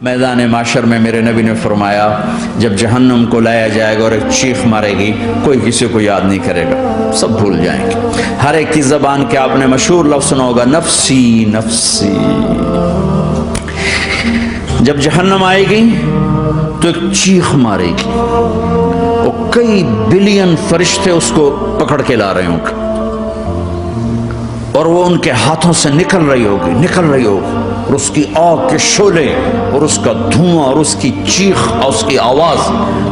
میدان معاشر میں میرے نبی نے فرمایا جب جہنم کو لایا جائے گا اور ایک چیخ مارے گی کوئی کسی کو یاد نہیں کرے گا، سب بھول جائیں گے۔ ہر ایک کی زبان کے آپ نے مشہور لفظ سنا ہوگا، نفسی نفسی۔ جب جہنم آئے گی تو ایک چیخ مارے گی اور کئی بلین فرشتے اس کو پکڑ کے لا رہے ہوں گے اور وہ ان کے ہاتھوں سے نکل رہی ہوگی اور اس کی آگ کے شعلے اور اس کا دھواں اور اس کی چیخ اور اس کی آواز،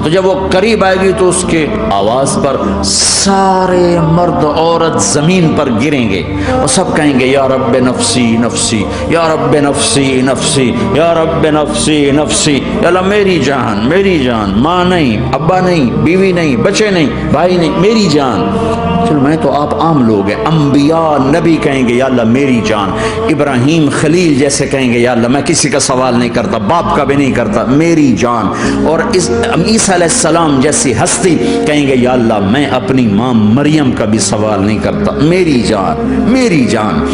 تو جب وہ قریب آئے گی تو اس کے آواز پر سارے مرد عورت زمین پر گریں گے اور سب کہیں گے یا رب نفسی نفسی، یا رب نفسی نفسی، یا رب نفسی نفسی، یا اللہ میری جان، ماں نہیں، ابا نہیں، بیوی نہیں، بچے نہیں، بھائی نہیں، میری جان۔ چلو میں تو آپ عام لوگ ہیں، انبیاء نبی کہیں گے یا اللہ میری جان، ابراہیم خلیل جیسے کہیں گے یا اللہ میں کسی کا سوال نہیں کرتا، باپ کا بھی نہیں کرتا، میری جان، اور عیسیٰ علیہ السلام جیسی ہستی کہیں گے یا اللہ میں اپنی ماں مریم کا بھی سوال نہیں کرتا، میری جان۔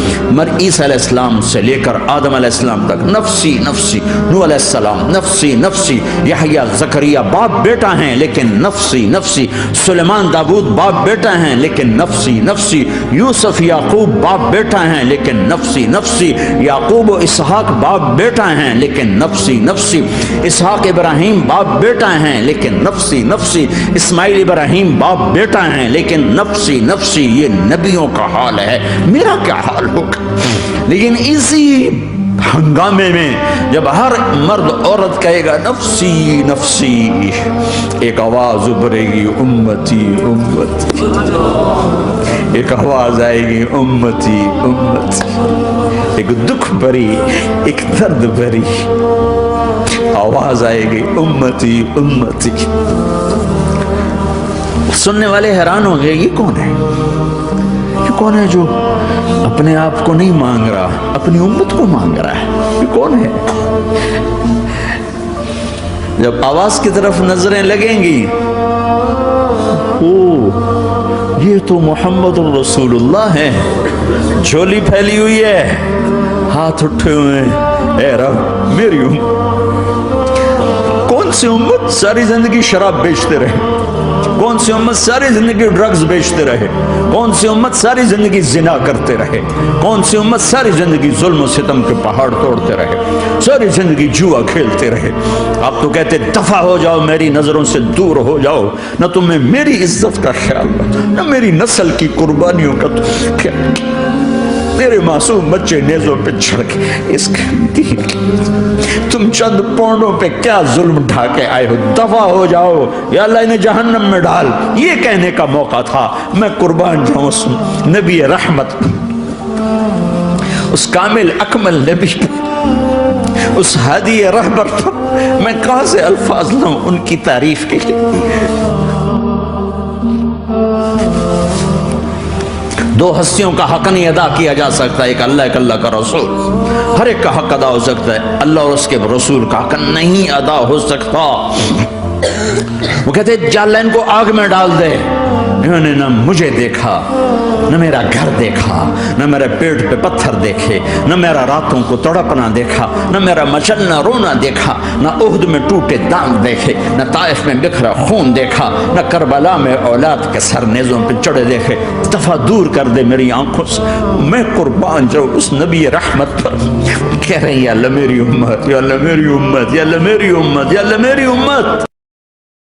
عیسیٰ علیہ السلام سے لے کر آدم علیہ السلام تک نفسی نفسی، نوح علیہ السلام نفسی نفسی، یحییٰ زکریا باپ بیٹا ہیں لیکن نفسی نفسی، سلیمان داؤد باپ بیٹا ہیں لیکن نفسی نفسی، یوسف یعقوب باپ بیٹا ہیں لیکن نفسی نفسی، یعقوب و اسحاق باپ بیٹا ہیں لیکن نفسی نفسی، اسحاق ابراہیم باپ بیٹا ہیں لیکن نفسی نفسی، اسماعیل ابراہیم باپ بیٹا ہیں لیکن نفسی نفسی۔ یہ نبیوں کا حال ہے، میرا کیا حال ہوگا؟ لیکن اسی ہنگامے میں جب ہر مرد عورت کہے گا نفسی نفسی، ایک آواز ابھرے گی امتی امتی، ایک آواز آئے گی امتی امتی، ایک دکھ بھری، ایک درد بھری آواز آئے گی امتی امتی۔ سننے والے حیران ہو گئے، یہ کون ہے؟ یہ کون ہے جو اپنے آپ کو نہیں مانگ رہا، اپنی امت کو مانگ رہا ہے؟ یہ کون ہے؟ جب آواز کی طرف نظریں لگیں گی، یہ تو محمد الرسول اللہ ہے، جھولی پھیلی ہوئی ہے، ہاتھ اٹھے ہوئے ہیں، اے رب میری امت۔ کون سی امت ساری زندگی شراب بیچتے رہے؟ کون سی امت ساری زندگی ڈرگز بیچتے رہے؟ کون سی امت ساری زندگی زنا کرتے رہے؟ کون سی امت ساری زندگی ظلم و ستم کے پہاڑ توڑتے رہے؟ ساری زندگی جوا کھیلتے رہے؟ آپ تو کہتے دفع ہو جاؤ، میری نظروں سے دور ہو جاؤ، نہ تمہیں میری عزت کا خیال نہ میری نسل کی قربانیوں کا خیال، میرے معصوم بچے نیزوں پہ چڑھ کے اس تم چند پونڈوں پہ کیا ظلم ڈھا کے آئے ہو، دفع ہو جاؤ یا اللہ انہیں جہنم میں ڈال۔ یہ کہنے کا موقع تھا، میں قربان جاؤں اس نبی رحمت، اس کامل اکمل نبی، اس ہادی رہبر پر میں کہاں سے الفاظ لاؤں ان کی تعریف کے لیے۔ دو ہستیوں کا حق نہیں ادا کیا جا سکتا، ایک اللہ، ایک اللہ کا رسول۔ ہر ایک کا حق ادا ہو سکتا ہے، اللہ اور اس کے رسول کا حق نہیں ادا ہو سکتا۔ وہ کہتے جا اللہ ان کو آگ میں ڈال دے، انہوں نے نہ مجھے دیکھا، نہ میرا گھر دیکھا، نہ میرے پیٹ پہ پتھر دیکھے، نہ میرا راتوں کو تڑپنا دیکھا، نہ میرا مچلنا رونا دیکھا، نہ احد میں ٹوٹے دانت دیکھے، نہ طائف میں بکھرا خون دیکھا، نہ کربلا میں اولاد کے سر نیزوں پہ چڑھے دیکھے۔ دفعہ دور کر دے میری آنکھوں سے، میں قربان جاؤں اس نبی رحمت پر۔ کہہ رہے ہیں یا اللہ میری امت، یا اللہ میری امت، یا اللہ میری امت، یا اللہ میری امت۔